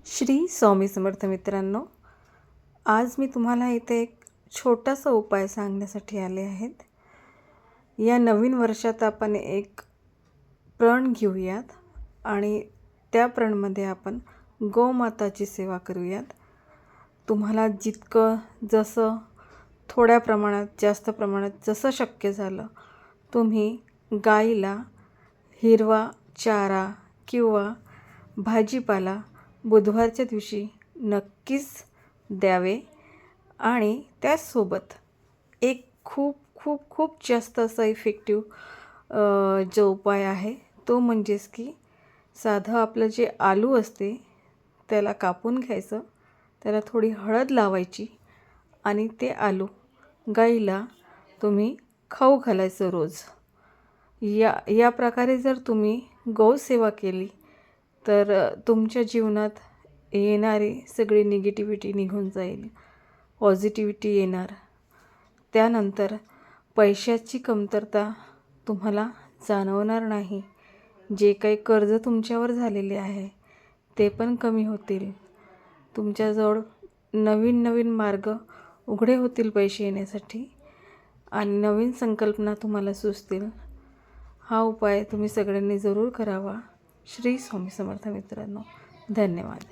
श्री स्वामी समर्थ मित्रांनो, आज मी तुम्हाला इथे एक छोटासा उपाय सांगण्यासाठी आले आहेत। या नवीन वर्षात आपण एक प्रण घेऊयात आणि त्या प्रणमध्ये आपण गोमाताची सेवा करूयात। तुम्हाला जितकं जसं थोड्या प्रमाणात जास्त प्रमाणात जसं शक्य झालं तुम्ही गाईला हिरवा चारा किंवा भाजीपाला बुधवारच्या दिवशी नक्कीच द्यावे आणि त्याचसोबत एक खूप खूप खूप जास्त असा इफेक्टिव्ह जो उपाय आहे तो म्हणजेच की साधं आपलं जे आलू असते त्याला कापून घ्यायचं, त्याला थोडी हळद लावायची आणि ते आलू गाईला तुम्ही खाऊ घालायचं रोज। या प्रकारे जर तुम्ही गौसेवा केली तर तुमच्या जीवनात येणारी सगळी निगेटिव्हिटी निघून जाईल, पॉझिटिव्हिटी येणार। त्यानंतर पैशाची कमतरता तुम्हाला जाणवणार नाही। जे काही कर्ज तुमच्यावर झालेले आहे ते पण कमी होतील। तुमच्याजवळ नवीन नवीन मार्ग उघडे होतील पैसे येण्यासाठी आणि नवीन संकल्पना तुम्हाला सुचतील। हा उपाय तुम्ही सगळ्यांनी जरूर करावा। श्री स्वामी समर्थ मित्रांनो, धन्यवाद।